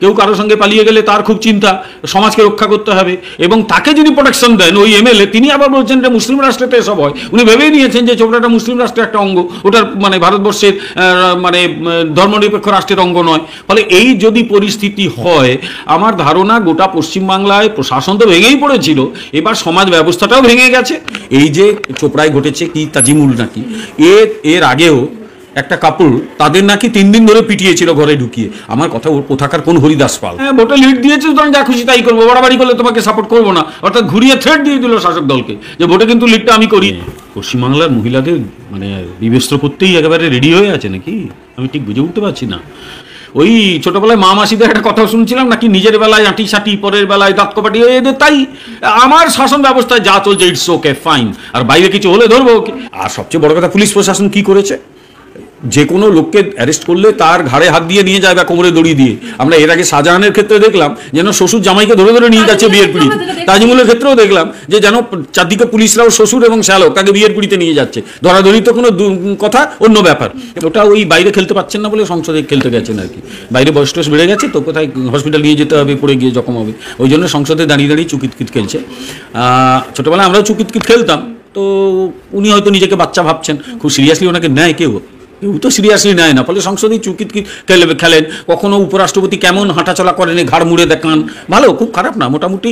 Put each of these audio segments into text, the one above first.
কেউ কারোর সঙ্গে পালিয়ে গেলে তার খুব চিন্তা, সমাজকে রক্ষা করতে হবে, এবং তাকে যদি প্রোটেকশন দেন ওই এমএলএ, তিনি আবার বলছেন যে মুসলিম রাষ্ট্রেতে এসব হয়। উনি ভেবেই নিয়েছেন যে চোপড়াটা মুসলিম রাষ্ট্রের একটা অঙ্গ, ওটার মানে ভারতবর্ষের মানে ধর্মনিরপেক্ষ রাষ্ট্রের অঙ্গ নয়। ফলে এই যদি পরিস্থিতি হয়, আমার ধারণা গোটা পশ্চিমবাংলায় প্রশাসন তো ভেঙেই পড়েছিল, এবার সমাজ ব্যবস্থাটাও ভেঙে গেছে। এই যে চোপড়ায় ঘটেছে কি তাজিমুল নাকি, এর আগেও একটা কাপড় তাদের নাকি 3 দিন ধরে পিটিয়েছিল ঘরে ঢুকিয়ে। আমার কথা, ওর কোথাকার কোন হরিদাস পাল, হ্যাঁ ভোটে লিড দিয়েছে, সুতরাং যা খুশি তাই করবো, বাড়াবাড়ি করলে তোমাকে সাপোর্ট করবো না, অর্থাৎ ঘুরিয়ে থ্রেট দিয়ে দিল শাসক দলকে যে ভোটে কিন্তু লিডটা আমি করি। পশ্চিমবাংলার মহিলাদের মানে বিবেস্ত্র করতেই একেবারে রেডি হয়ে আছে নাকি, আমি ঠিক বুঝে উঠতে পারছি না। ওই ছোটবেলায় মা মাসিদের একটা কথা শুনছিলাম নাকি, নিজের বেলায় আঁটি সাটি, পরের বেলায় দাঁত কপাটি, এদের তাই। আমার শাসন ব্যবস্থায় যা চলছে ইটস ওকে ফাইন, আর বাইরে কিছু হলে ধরবো ওকে। আর সবচেয়ে বড় কথা, পুলিশ প্রশাসন কি করেছে, যে কোনো লোককে অ্যারেস্ট করলে তার ঘাড়ে হাত দিয়ে নিয়ে যায় বা কোমরে দড়ি দিয়ে। আমরা এর আগে শাহজাহানের ক্ষেত্রে দেখলাম যেন শ্বশুর জামাইকে ধরে ধরে নিয়ে যাচ্ছে বিয়ের পিড়িতে, তাজমুলের ক্ষেত্রেও দেখলাম যে যেন চারদিকে পুলিশরাও শ্বশুর এবং শ্যালক তাকে বিয়ের পিড়িতে নিয়ে যাচ্ছে। ধরাধরি তো কোনো কথা, অন্য ব্যাপার। ওটা ওই বাইরে খেলতে পারছেন না বলে সংসদে খেলতে গেছেন আর কি, বাইরে বয়স টয়স বেড়ে গেছে তো, কোথায় হসপিটাল নিয়ে যেতে হবে, পড়ে গিয়ে জখম হবে, ওই জন্য সংসদে দাঁড়িয়ে দাঁড়িয়ে চুকিতকিত খেলছে। ছোটোবেলায় আমরাও চুকিতকিত খেলতাম, তো উনি হয়তো নিজেকে বাচ্চা ভাবছেন, খুব সিরিয়াসলি ওনাকে নেয় কেউ তো সিরিয়াসলি নেয় না, ফলে সংসদেই চুকিত খেলেন। কখনো উপরাষ্ট্রপতি কেমন হাঁটাচলা করেন, ঘাড় মুড়ে দেখান, ভালো, খুব খারাপ না, মোটামুটি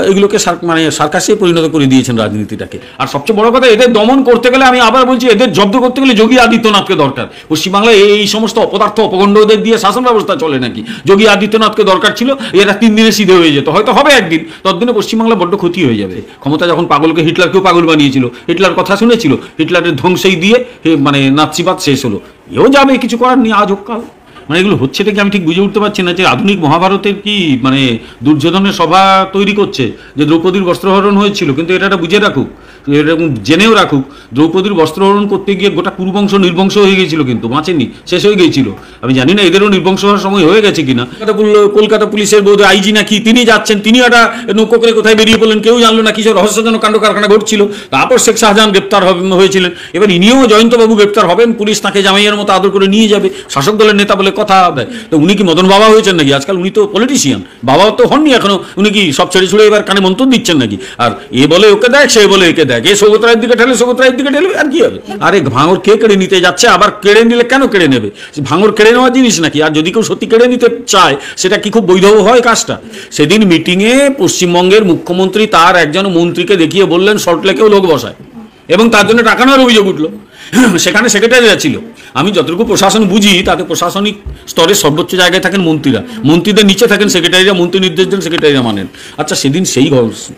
এগুলোকে মানে সার্কাসে পরিণত করে দিয়েছেন রাজনীতিটাকে। আর সবচেয়ে বড় কথা, এদের দমন করতে গেলে, আমি আবার বলছি, এদের জব্দ করতে গেলে যোগী আদিত্যনাথকে দরকার। পশ্চিমবাংলায় এই সমস্ত অপদার্থ অপগণ্ডদের দিয়ে শাসন ব্যবস্থা চলে নাকি? যোগী আদিত্যনাথকে দরকার ছিল, এরা 3 দিনে সিধে হয়ে যেত, হয়তো হবে একদিন, ততদিনে পশ্চিমবাংলা বড্ড ক্ষতি হয়ে যাবে। ক্ষমতা যখন পাগলকে, হিটলারকেও পাগল বানিয়েছিল, হিটলার কথা শুনেছিল, হিটলারের ধ্বংসেই দিয়ে মানে নাৎসিবাদ শেষ হলো, এও যাবে, কিছু করার নেই, আজ হোক কাল। মানে এগুলো হচ্ছেটা কি আমি ঠিক বুঝে উঠতে পারছি না, যে আধুনিক মহাভারতের কি মানে দুর্যোধনের সভা তৈরি করছে যে দ্রৌপদীর বস্ত্রহরণ হয়েছিল, কিন্তু এটা বুঝে রাখুক, এরকম জেনেও রাখুক, দ্রৌপদীর বস্ত্রহরণ করতে গিয়ে গোটা কুরুবংশ নির্বংশ হয়ে গিয়েছিল, কিন্তু বাঁচেনি, শেষ হয়ে গিয়েছিল। আমি জানি না এদেরও নির্বংশ হওয়ার সময় হয়ে গেছে কিনা। কলকাতা পুলিশের বোধ আইজি নাকি তিনি যাচ্ছেন, তিনি একটা নৌকো করে কোথায় বেরিয়ে পড়লেন, কেউ জানলো না, কিছু রহস্যজনক কাণ্ড কারখানা ঘটছিল। তারপর শেখ শাহজাহান গ্রেপ্তার হয়েছিলেন, এবার ইনিও জয়ন্তবাবু গ্রেপ্তার হবেন, পুলিশ তাকে জামাইয়ের মতো আদর করে নিয়ে যাবে, শাসক দলের নেতা বলে কথা হবে। তো উনি কি মদন বাবা হয়েছেন নাকি? আজকাল উনি তো পলিটিশিয়ান, বাবাও তো হননি এখনো, উনি কি সব ছেড়ে ছুড়ে এবার কানে মন্তব্য দিচ্ছেন নাকি? আর এ বলে ওকে দেখ, সে বলে একে দেখ, এ সৌগত রায়ের দিকে ঠেলে, সৌগত রায়ের দিকে ঠেলে, আর কি হবে? আরে ভাঙর কে কেড়ে নিতে যাচ্ছে, আবার কেড়ে নিলে কেন কেড়ে নেবে? ভাঙর কেড়ে নেওয়ার জিনিস নাকি? আর যদি কেউ সত্যি কেড়ে নিতে চায়, সেটা কি খুব বৈধ হয় কাজটা? সেদিন মিটিংয়ে পশ্চিমবঙ্গের মুখ্যমন্ত্রী তার একজন মন্ত্রীকে দেখিয়ে বললেন সল্টলেকেও লোক বসায়, এবং তার জন্য টাকা নেওয়ার অভিযোগ উঠলো। সেখানে সেক্রেটারিরা ছিল। আমি যতটুকু প্রশাসন বুঝি, তাতে প্রশাসনিক স্তরের সর্বোচ্চ জায়গায় থাকেন মন্ত্রীরা, মন্ত্রীদের নিচে থাকেন সেক্রেটারিরা, মন্ত্রী নির্দেশ দেন, সেক্রেটারিরা মানেন। আচ্ছা, সেদিন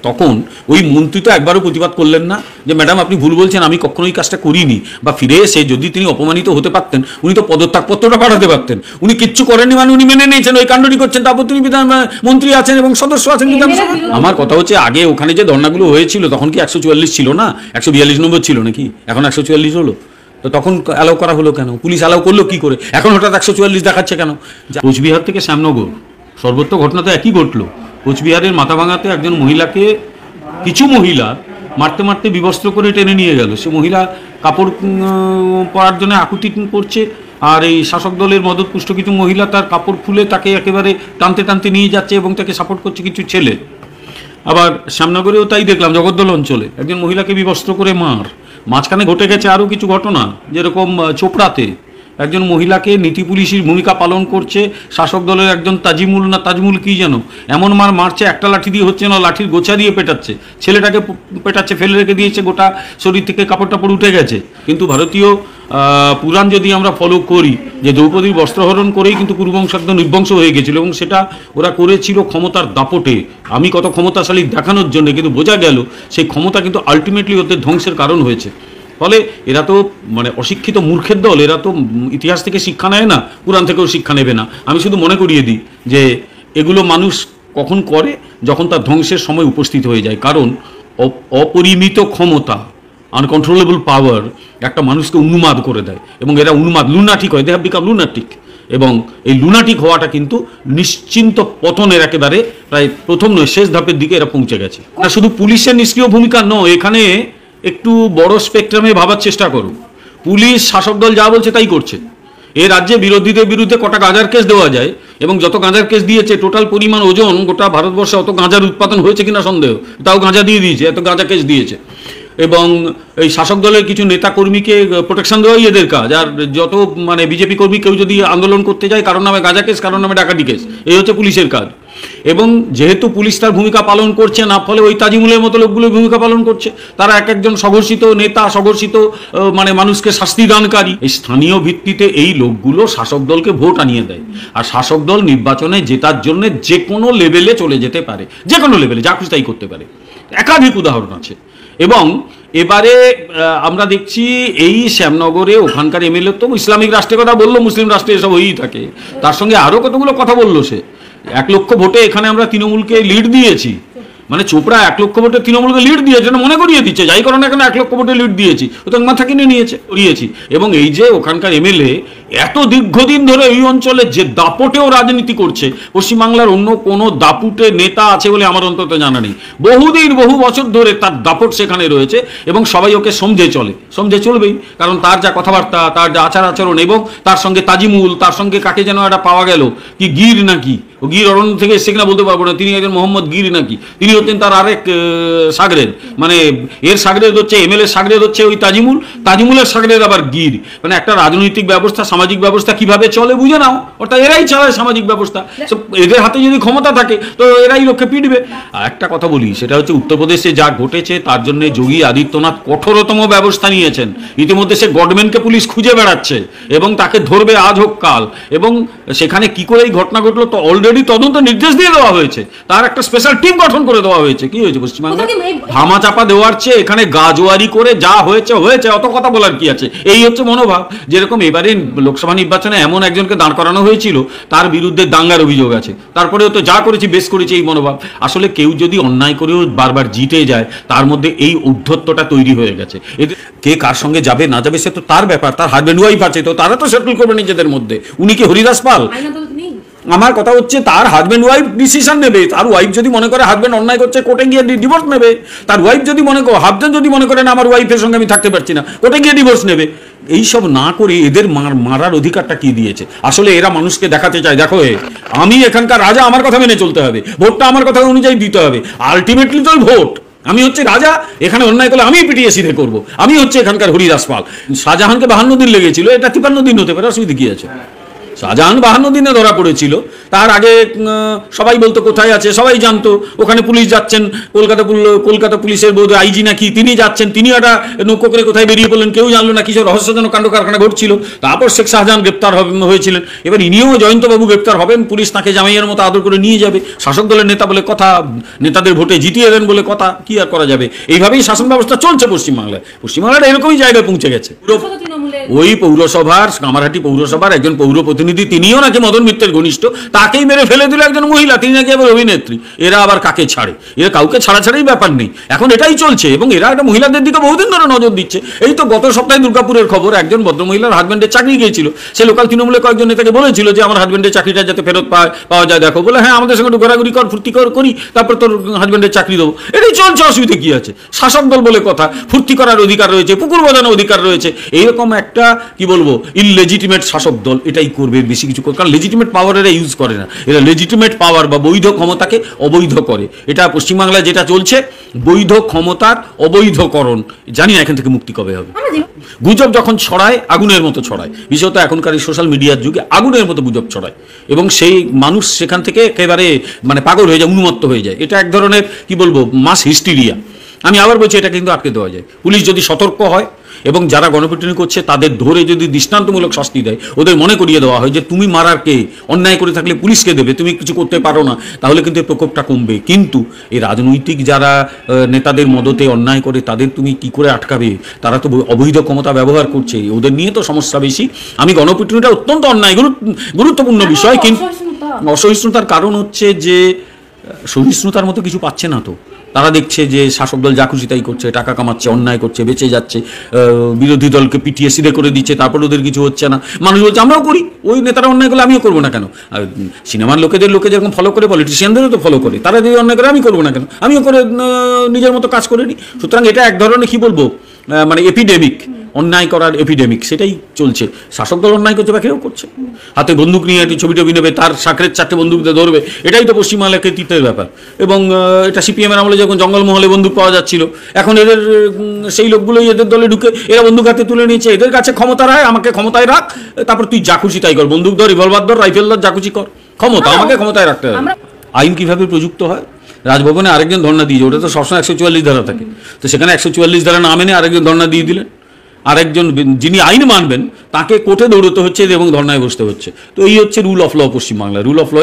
তখন ওই মন্ত্রী তো একবারও প্রতিবাদ করলেন না যে ম্যাডাম আপনি ভুল বলছেন, আমি কখনো এই কাজটা করিনি, বা ফিরে এসে যদি তিনি অপমানিত হতে পারতেন, উনি তো পদত্যাগপত্রটা পাঠাতে পারতেন। উনি কিচ্ছু করেননি, মানে উনি মেনে নিয়েছেন ওই কাণ্ডটি করছেন, তারপর তিনি মন্ত্রী আছেন এবং সদস্য আছেন বিধানসভা। আমার কথা হচ্ছে, আগে ওখানে যে ধর্নাগুলো হয়েছিল তখন কি 144 ছিল না, 142 নম্বর ছিল নাকি? এখন 144 হলো, তো তখন অ্যালাউ করা হলো কেন? পুলিশ অ্যালাউ করলো কি করে? এখন হঠাৎ 144 দেখাচ্ছে কেন? কোচবিহার থেকে শ্যামনগর সর্বত্র ঘটনা তো একই ঘটলো। কোচবিহারের মাথাভাঙাতে একজন মহিলাকে কিছু মহিলা মারতে মারতে বিবস্ত্র করে টেনে নিয়ে গেল। সে মহিলা কাপড় পরার জন্য আকুতি করছে, আর এই শাসক দলের মদতপুষ্ট কিছু মহিলা তার কাপড় খুলে তাকে একেবারে টানতে টানতে নিয়ে যাচ্ছে এবং তাকে সাপোর্ট করছে কিছু ছেলে। আবার শ্যামনগরেও তাই দেখলাম, জগদ্দল অঞ্চলে একজন মহিলাকে বিবস্ত্র করে মাঝখানে ঘটে গেছে আরও কিছু ঘটনা, যেরকম চোপড়াতে একজন মহিলাকে নীতি পুলিশের ভূমিকা পালন করছে শাসক দলের একজন তাজমুল কি যেন, এমন মারছে, একটা লাঠি দিয়ে হচ্ছে না, লাঠির গোছা দিয়ে পেটাচ্ছে, ছেলেটাকে পেটাচ্ছে, ফেলে রেখে দিয়েছে, গোটা শরীর থেকে কাপড় টাপড় উঠে গেছে। কিন্তু ভারতীয় পুরাণ যদি আমরা ফলো করি, যে দ্রৌপদীর বস্ত্রহরণ করেই কিন্তু কুরুবংশ একদম নির্বংশ হয়ে গেছিল, এবং সেটা ওরা করেছিল ক্ষমতার দাপটে, আমি কত ক্ষমতাশালী দেখানোর জন্য, কিন্তু বোঝা গেল সেই ক্ষমতা কিন্তু আলটিমেটলি ওদের ধ্বংসের কারণ হয়েছে। ফলে এরা তো মানে অশিক্ষিত মূর্খের দল, এরা তো ইতিহাস থেকে শিক্ষা নেয় না, পুরাণ থেকেও শিক্ষা নেবে না। আমি শুধু মনে করিয়ে দিই যে এগুলো মানুষ কখন করে, যখন তার ধ্বংসের সময় উপস্থিত হয়ে যায়। কারণ অপরিমিত ক্ষমতা, আনকন্ট্রোলেবল পাওয়ার একটা মানুষকে উন্মাদ করে দেয়, এবং এরা লুনাটিক হয়, দে হ্যাভ বিকাম লুনাটিক। এবং এই লুনাটিক হওয়াটা কিন্তু নিশ্চিন্ত পতনের একেবারে প্রায় প্রথম নয় শেষ ধাপের দিকে এরা পৌঁছে গেছে। না শুধু পুলিশের নিষ্ক্রিয় ভূমিকা নয়, এখানে একটু বড় স্পেকট্রামে ভাবার চেষ্টা করো। পুলিশ শাসক দল যা বলছে তাই করছে, এ রাজ্যে বিরোধীদের বিরুদ্ধে কটা গাঁজার কেস দেওয়া যায়, এবং যত গাঁজার কেস দিয়েছে টোটাল পরিমাণ ওজন গোটা ভারতবর্ষে অত গাঁজার উৎপাদন হয়েছে কিনা সন্দেহ, তাও গাঁজা দিয়ে দিয়েছে, এত গাঁজা কেস দিয়েছে। এবং এই শাসক দলের কিছু নেতা কর্মীকে প্রোটেকশন দেওয়াই এদের কাজ। আর যত মানে বিজেপি কর্মী কেউ যদি আন্দোলন করতে যায়, কারোর নামে গাঁজা কেস, কারোর নামে ডাকাতি কেস, এই হচ্ছে পুলিশের কাজ। এবং যেহেতু পুলিশ তার ভূমিকা পালন করছে না, ফলে ওই তাজিমুলের মতো লোকগুলো ভূমিকা পালন করছে। তারা এক একজন স্বঘোষিত নেতা, স্বঘোষিত মানে মানুষকে শাস্তি দানকারী। এই স্থানীয় ভিত্তিতে এই লোকগুলো শাসক দলকে ভোট আনিয়ে দেয়, আর শাসক দল নির্বাচনে জেতার জন্য যে কোনো লেভেলে চলে যেতে পারে, যে কোনো লেভেলে যা খুশি তাই করতে পারে। একাধিক উদাহরণ আছে। এবং এবারে আমরা দেখছি এই শ্যামনগরে ওখানকার এমএলএ তো ইসলামিক রাষ্ট্রের কথা বললো, মুসলিম রাষ্ট্রে এসব হয়েই থাকে, তার সঙ্গে আরও কতগুলো কথা বললো সে। 1 লক্ষ ভোটে এখানে আমরা তৃণমূলকে লিড দিয়েছি, মানে চোপড়া 1 লক্ষ ভোটে তৃণমূলকে লিড দিয়েছে, না মনে করিয়ে দিচ্ছে, যাই কারণে এখানে 1 লক্ষ ভোটে লিড দিয়েছি, ও তো মাথা কিনে নিয়েছি। এবং এই যে ওখানকার এমএলএ এত দীর্ঘদিন ধরে এই অঞ্চলে যে দাপটেও রাজনীতি করছে, পশ্চিমবাংলার অন্য কোনো দাপুটে নেতা আছে বলে আমার অন্তত জানা নেই। বহু বছর ধরে তার দাপট সেখানে রয়েছে, এবং সবাই ওকে সমঝে চলবেই, কারণ তার যা কথাবার্তা, তার যা আচার আচরণ, এবং তার সঙ্গে তাজিমুল, তার সঙ্গে কাকে যেন একটা পাওয়া গেল, কি গির নাকি, ও গির অরণ্য থেকে এসছে কিনা বলতে পারবো না, তিনি একজন মোহাম্মদ গির নাকি, তিনি হচ্ছেন তার আরেক সাগরেদ, মানে এর সাগরেদ হচ্ছে এমএলএ সাগরেদ হচ্ছে ওই তাজিমুলের সাগরেদ আবার গির। মানে একটা রাজনৈতিক ব্যবস্থা, সামাজিক ব্যবস্থা কিভাবে চলে বুঝে নাও, অর্থাৎ এরাই চালায় সামাজিক ব্যবস্থা। এদের হাতে যদি ক্ষমতা থাকে তো এরাই লোককে পিটবে। আর একটা কথা বলি, সেটা হচ্ছে উত্তরপ্রদেশে যা ঘটেছে তার জন্য যোগী আদিত্যনাথ কঠোরতম ব্যবস্থা নিয়েছেন। ইতিমধ্যে সে গডম্যানকে পুলিশ খুঁজে বেড়াচ্ছে এবং তাকে ধরবে আজ হোক কাল। এবং সেখানে কি করে এই ঘটনা ঘটলো তো অলরেডি তদন্ত নির্দেশ দিয়ে দেওয়া হয়েছে, তার একটা স্পেশাল টিম গঠন করে দেওয়া হয়েছে। কি হয়েছে পশ্চিমবাংলায়? ধামা চাপা দেওয়ার চেয়ে এখানে গাজোয়ারি করে যা হয়েছে, অত কথা বলার কি আছে? এই হচ্ছে মনোভাব। যেরকম এবারে লোকসভা নির্বাচনে এমন একজনকে দাঁড় করানো হয়েছিল, তার বিরুদ্ধে দাঙ্গার অভিযোগ আছে, তারপরেও তো যা করেছি বেশ করেছি, এই মনোভাব। আসলে কেউ যদি অন্যায় করেও বারবার জিতে যায়, তার মধ্যে এই উদ্ধত্তটা তৈরি হয়ে গেছে। এদের কে কার সঙ্গে যাবে না যাবে সে তো তার ব্যাপার, তার হাজব্যান্ড ওয়াইফ আছে, তো তারা তো সেটেল করবে নিজেদের মধ্যে। উনি কি হরিদাস পাল? আমার কথা হচ্ছে তার হাজব্যান্ড ওয়াইফ ডিসিশন নেবে। তার ওয়াইফ যদি মনে করে হাজব্যান্ড অন্যায় করছে, কোর্টে গিয়ে ডিভোর্স নেবে। তার ওয়াইফ যদি মনে করে, হাজব্যান্ড যদি মনে করে না আমার ওয়াইফের সঙ্গে আমি থাকতে পারছি না, কোর্টে গিয়ে ডিভোর্স নেবে। এইসব না করে এদের মারার অধিকারটা কি দিয়েছে? আসলে এরা মানুষকে দেখাতে চায়, দেখো আমি এখানকার রাজা, আমার কথা মেনে চলতে হবে, ভোটটা আমার কথা অনুযায়ী দিতে হবে। আলটিমেটলি তো ভোট, আমি হচ্ছে রাজা, এখানে অন্যায় করলে আমি পিটিয়ে সিধে করবো, আমি হচ্ছে এখানকার হরিদাস পাল। শাহজাহানকে 52 দিন লেগেছিল, এটা 53 দিন হতে পারে, অসুবিধা কি আছে? শাহজাহান 52 দিনে ধরা পড়েছিল। তার আগে সবাই বলতো কোথায় আছে, সবাই জানতো। ওখানে পুলিশ যাচ্ছেন, কলকাতা পুলিশের বোধ আইজি নাকি তিনি যাচ্ছেন, তিনি একটা নৌকো করে কোথায় বেরিয়ে পড়লেন, কেউ জানলো না, কিছু রহস্যজনক কাণ্ড কারখানা ঘটছিল। তারপর শেখ শাহজাহান গ্রেপ্তার হয়েছিলেন। এবার ইনিও জয়ন্তবাবু গ্রেপ্তার হবেন, পুলিশ তাকে জামাইয়ের মতো আদর করে নিয়ে যাবে। শাসক দলের নেতা বলে কথা, নেতাদের ভোটে জিতিয়ে দেন বলে কথা, কি আর করা যাবে? এইভাবেই শাসন ব্যবস্থা চলছে পশ্চিমবাংলায় এরকমই জায়গায় পৌঁছে গেছে। ওই পৌরসভার, কামারহাটি পৌরসভার একজন পৌর প্রতিনিধি, তিনিও নাকি মদন মিত্রের ঘনিষ্ঠ, তাকেই মেরে ফেলে দিল একজন মহিলা, তিনি নাকি আবার অভিনেত্রী। এরা আবার কাকে ছাড়ে? এরা কাউকে ছাড়াই ব্যাপার নেই, এখন এটাই চলছে। এবং এরা একটা মহিলাদের দিকে বহুদিন ধরে নজর দিচ্ছে। এই তো গত সপ্তাহে দুর্গাপুরের খবর, একজন ভদ্রমহিলার হাজব্যান্ডের চাকরি গিয়েছিল, সে লোকাল তৃণমূলের কয়েকজন নেতাকে বলেছিল যে আমার হাজব্যান্ডের চাকরিটা যাতে ফেরত পাওয়া যায় দেখো, বলে হ্যাঁ আমাদের সঙ্গে ঘোরাঘুরি কর, ফুর্তি করি, তারপর তোর হাজব্যান্ডের চাকরি দেবো। এটাই চলছে, অসুবিধা কি আছে? শাসক দল বলে কথা, ফুর্তি করার অধিকার রয়েছে, পুকুর বাজানোর অধিকার রয়েছে। এইরকম একটা কি বলবো ইললেজিটিমেট শাসক দল এটাই করবে, বেশি কিছু করবে। কারণ লেজিটিমেট পাওয়ার এরা ইউজ করে না, এরা লেজিটিমেট পাওয়ার বা বৈধ ক্ষমতাকে অবৈধ করে। এটা পশ্চিমবাংলায় যেটা চলছে, বৈধ ক্ষমতার অবৈধকরণ। জানি না এখান থেকে মুক্তি কবে হবে। গুজব যখন ছড়ায়, আগুনের মতো ছড়ায়, বিশেষত এখনকার এই সোশ্যাল মিডিয়ার যুগে আগুনের মতো গুজব ছড়ায়, এবং সেই মানুষ সেখান থেকে একেবারে মানে পাগল হয়ে যায়, উন্মত্ত হয়ে যায়। এটা এক ধরনের কি বলবো মাস হিস্টেরিয়া। আমি আবার বলছি, এটা কিন্তু আটকে দেওয়া যায়। পুলিশ যদি সতর্ক হয় এবং যারা গণপিটুনি করছে তাদের ধরে যদি দৃষ্টান্তমূলক শাস্তি দেয়, ওদের মনে করিয়ে দেওয়া হয় যে তুমি মারার কে, অন্যায় করে থাকলে পুলিশকে দেবে, তুমি কিছু করতে পারো না, তাহলে কিন্তু এই প্রকোপটা কমবে। কিন্তু এই রাজনৈতিক যারা নেতাদের মদতে অন্যায় করে, তাদের তুমি কি করে আটকাবে? তারা তো অবৈধ ক্ষমতা ব্যবহার করছে, ওদের নিয়ে তো সমস্যা বেশি। আমি গণপিটুনিটা অত্যন্ত অন্যায়, গুরুত্বপূর্ণ বিষয়, কিন্তু অসহিষ্ণুতার কারণ হচ্ছে যে সহিষ্ণুতার মতো কিছু পাচ্ছে না। তো তারা দেখছে যে শাসক দল যা খুশি তাই করছে, টাকা কামাচ্ছে, অন্যায় করছে, বেঁচে যাচ্ছে, বিরোধী দলকে পিটিয়ে সিধে করে দিচ্ছে, তারপর ওদের কিছু হচ্ছে না। মানুষ বলছে আমরাও করি, ওই নেতারা অন্যায় করলে আমিও করবো না কেন? আর সিনেমার লোকে যেরকম ফলো করে, পলিটিশিয়ানদেরও তো ফলো করে, তারা যদি অন্যায় করে আমি করবো না কেন? আমিও করে নিজের মতো কাজ করে নিই। সুতরাং এটা এক ধরনের কি বলবো মানে এপিডেমিক, অন্যায় করার এপিডেমিক, সেটাই চলছে। শাসক দল অন্যায় করছে বা কেউ করছে, হাতে বন্দুক নিয়ে একটি ছবি টবি নেবে, তার সাকরের 4টে বন্দুক দিয়ে ধরবে, এটাই তো পশ্চিমবাংলার কৃতিত্বের ব্যাপার। এবং এটা সিপিএমের আমলে যখন জঙ্গলমহলে বন্দুক পাওয়া যাচ্ছিল, এখন এদের সেই লোকগুলোই এদের দলে ঢুকে এরা বন্দুক হাতে তুলে নিয়েছে। এদের কাছে ক্ষমতা রায়, আমাকে ক্ষমতায় রাখ, তারপর তুই যা খুশি তাই কর, বন্দুক ধর, রিভলভার ধর, রাইফেল ধর, যা খুশি কর, ক্ষমতা আমাকে ক্ষমতায় রাখতে হবে। আইন কিভাবে প্রযুক্ত হয়? রাজভবনে আরেকজন ধর্ণা দিয়েছে, ওটা তো সবসময় 144 ধারা থাকে, তো সেখানে 144 ধারা না মেনে আরেকজন ধর্ণা দিয়ে দিলেন। আরেকজন যিনি আইন মানবেন তাকে কোর্টে দৌড়তে হচ্ছে এবং ধর্নায় বসতে হচ্ছে। তো এই হচ্ছে rule of law Paschimbangla. Rule of law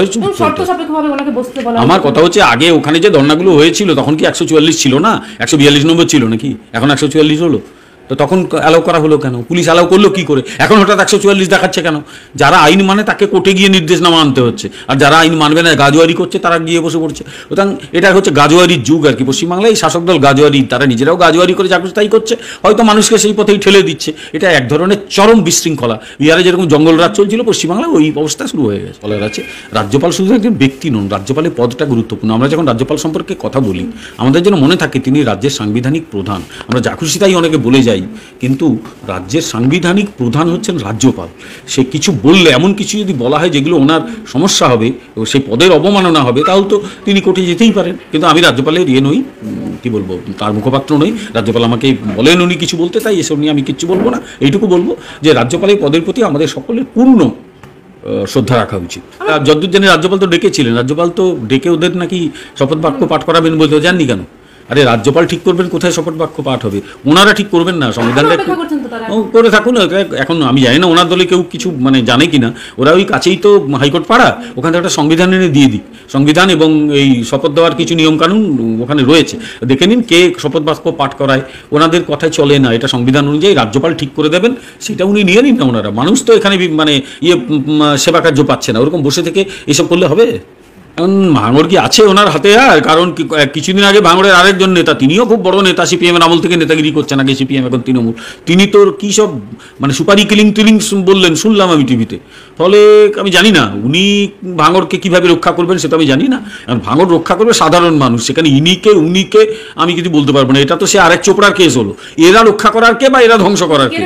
আমার কথা হচ্ছে, আগে ওখানে যে ধর্নাগুলো হয়েছিল তখন কি 144 ছিল না, 142 নম্বর ছিল নাকি? এখন 144 হলো, তো তখন অ্যালাউ করা হলো কেন? পুলিশ অ্যালাউ করলো কি করে? এখন হঠাৎ 144 দেখাচ্ছে কেন? যারা আইন মানে তাকে কোর্টে গিয়ে নির্দেশনামা আনতে হচ্ছে, আর যারা আইন মানবে না, গাজোয়ারি করছে, তারা গিয়ে বসে পড়ছে। সুতরাং এটা হচ্ছে গাজোয়ারির যুগ আর কি পশ্চিমবাংলায়। শাসক দল গাজোয়ারি, তারা নিজেরাও গাজোয়ারি করে যা করছে তাই করছে, হয়তো মানুষকে সেই পথেই ঠেলে দিচ্ছে। এটা এক ধরনের চরম বিশৃঙ্খলা। বিহারে যেরকম জঙ্গলরাজ চলছিল, পশ্চিমবাংলায় ওই অবস্থা শুরু হয়ে গেছে। বলার আছে, রাজ্যপাল শুধু একজন ব্যক্তি নন, রাজ্যপালের পদটা গুরুত্বপূর্ণ। আমরা যখন রাজ্যপাল সম্পর্কে কথা বলি, আমাদের যেন মনে থাকে তিনি রাজ্যের সাংবিধানিক প্রধান। আমরা যা খুশি তাই অনেকে বলে যাই, কিন্তু রাজ্যের সাংবিধানিক প্রধান হচ্ছেন রাজ্যপাল। সে কিছু বললে, এমন কিছু যদি বলা হয় যেগুলো ওনার সমস্যা হবে, সেই পদের অবমাননা হবে, তাহলে তো তিনি কোর্টে যেতেই পারেন। কিন্তু আমি রাজ্যপালের নই, কি বলবো, তার মুখপাত্র নই। রাজ্যপাল আমাকে বলেন উনি কিছু বলতে, তাই এসব নিয়ে আমি কিচ্ছু বলবো না। এইটুকু বলবো যে রাজ্যপালের পদের প্রতি আমাদের সকলের পূর্ণ শ্রদ্ধা রাখা উচিত। যদ্দূর জানি রাজ্যপাল তো ডেকেছিলেন, রাজ্যপাল তো ডেকে ওদের নাকি শপথ বাক্য পাঠ করাবেন বলতে, জাননি কেন? আরে রাজ্যপাল ঠিক করবেন কোথায় শপথ বাক্য পাঠ হবে, ওনারা ঠিক করবেন না? সংবিধানটা করে থাকুন। এখন আমি জানি না ওনার দলে কেউ কিছু মানে জানে কিনা, ওরা ওই কাছেই তো হাইকোর্ট পাড়া, ওখানে একটা সংবিধান এনে দিয়ে দিক। সংবিধান এবং এই শপথ দেওয়ার কিছু নিয়মকানুন ওখানে রয়েছে, দেখে নিন কে শপথ বাক্য পাঠ করায়। ওনাদের কথায় চলে না, এটা সংবিধান অনুযায়ী রাজ্যপাল ঠিক করে দেবেন, সেটা উনি নিয়ে নিন না। ওনারা মানুষ তো এখানে মানে সেবা কার্য পাচ্ছে না, ওরকম বসে থেকে এসব করলে হবে? এখন ভাঙড় কি আছে ওনার হাতে? আর কারণ কিছুদিন আগে ভাঙড়ের আরেকজন নেতা, তিনিও খুব বড় নেতা, সিপিএমের আমল থেকে নেতাগিরি করছেন, আগে সিপিএম এখন তৃণমূল, তিনি তোর কী সব মানে সুপারি কিলিং টিলিং বললেন, শুনলাম আমি টিভিতে। ফলে আমি জানি না উনি ভাঙড়কে কীভাবে রক্ষা করবেন, সেটা আমি জানি না। ভাঙড় রক্ষা করবে সাধারণ মানুষ, সেখানে ইনিকে উনিকে আমি কিছু বলতে পারবো না। এটা তো সে আরেক চোপড়ার কেস হলো। এরা রক্ষা করার কে বা এরা ধ্বংস করার কে?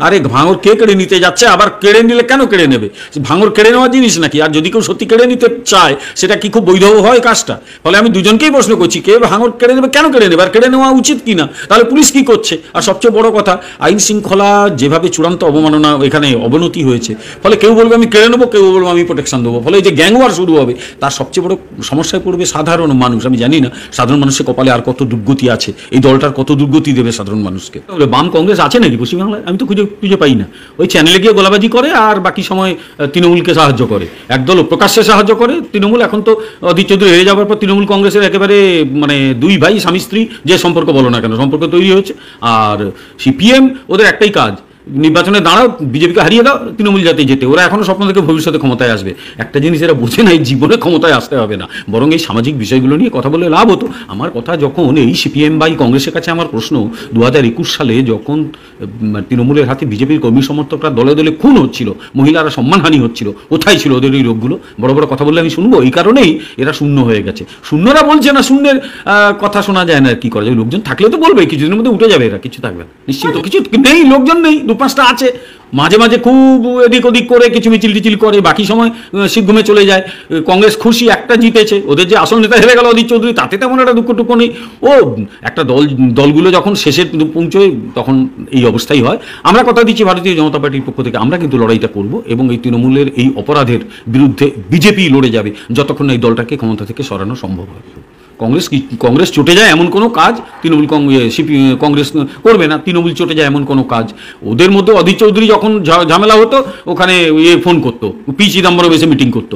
আরে ভাঙড় কে কেড়ে নিতে যাচ্ছে? আবার কেড়ে নিলে কেন কেড়ে নেবে? ভাঙড় কেড়ে নেওয়ার জিনিস নাকি? আর যদি কেউ সত্যি কেড়ে নিতে চায়, সেটা কি খুব বৈধ হয় কাজটা? ফলে আমি দুজনকেই প্রশ্ন করছি, কে ভাঙড় কেড়ে নেবে, কেন কেড়ে নেবে, আর কেড়ে নেওয়া উচিত কিনা? তাহলে পুলিশ কি করছে? আর সবচেয়ে বড় কথা, আইন শৃঙ্খলা যেভাবে চূড়ান্ত অবমাননা, এখানে অবনতি হয়েছে। ফলে কেউ বলবে আমি কেড়ে নেবো, কেউ বলবো আমি প্রোটেকশন দেবো। ফলে এই যে গ্যাং ওয়ার শুরু হবে, তার সবচেয়ে বড় সমস্যায় পড়বে সাধারণ মানুষ। আমি জানি না সাধারণ মানুষের কপালে আর কত দুর্গতি আছে, এই দলটার কত দুর্গতি দেবে সাধারণ মানুষকে। বাম কংগ্রেস আছে নাকি পশ্চিমবাংলায়? আমি তো খুঁজে পাই না। ওই চ্যানেলে গিয়ে গোলাবাজি করে, আর বাকি সময় তৃণমূলকে সাহায্য করে। একদল প্রকাশ্যে সাহায্য করে তৃণমূল। এখন তো অধীর চৌধুরী হয়ে যাওয়ার পর তৃণমূল কংগ্রেসের একেবারে মানে দুই ভাই স্বামী স্ত্রী যে সম্পর্ক বলো না কেন, সম্পর্ক তৈরি হয়েছে। আর সিপিএম ওদের একটাই কাজ, নির্বাচনে দাঁড়াও, বিজেপিকে হারিয়ে দাও, তৃণমূল যাতে যেতে। ওরা এখনো স্বপ্ন থেকে ভবিষ্যতে ক্ষমতায় আসবে। একটা জিনিস এরা বোঝে না, এই জীবনে ক্ষমতায় আসতে হবে না, বরং এই সামাজিক বিষয়গুলো নিয়ে কথা বলে লাভ হতো। আমার কথা, যখন এই সিপিএম বা কংগ্রেসের কাছে আমার প্রশ্ন, 2021 সালে যখন তৃণমূলের হাতে বিজেপির কর্মী সমর্থকরা দলে দলে খুন হচ্ছিল, মহিলারা সম্মানহানি হচ্ছিল, কোথায় ছিল ওদের এই লোকগুলো? বড় বড় কথা বললে আমি শুনবো? এই কারণেই এরা শূন্য হয়ে গেছে। শূন্যরা বলছে না, শূন্যের কথা শোনা যায় না, কি করা যায়? লোকজন থাকলেও তো বলবে, কিছুদিনের মধ্যে উঠে যাবে এরা, কিছু থাকবে না নিশ্চিন্ত। কিছু নেই, লোকজন নেই, 2-5টা আছে, মাঝে মাঝে খুব এদিক ওদিক করে কিছু মিছিল টিচিল করে, বাকি সময় শীত ঘুমে চলে যায়। কংগ্রেস খুশি একটা জিতেছে, ওদের যে আসল নেতা হেরে গেল অধীর চৌধুরী, তাতে তেমন একটা দুঃখ নেই। ও একটা দলগুলো যখন শেষের পৌঁছয় তখন এই অবস্থাই হয়। আমরা কথা দিচ্ছি ভারতীয় জনতা পার্টির পক্ষ থেকে, আমরা কিন্তু লড়াইটা করব এবং এই তৃণমূলের এই অপরাধের বিরুদ্ধে বিজেপি লড়ে যাবে যতক্ষণ এই দলটাকে ক্ষমতা থেকে সরানো সম্ভব হয়। কংগ্রেস চটে যায় এমন কোনো কাজ তৃণমূল কংগ্রেস করবে না। তৃণমূল চটে যায় এমন কোনো কাজ, ওদের মধ্যে অধীর চৌধুরী যখন ঝামেলা হতো, ওখানে ফোন করতো, পি চিদম্বরম এসে মিটিং করতো।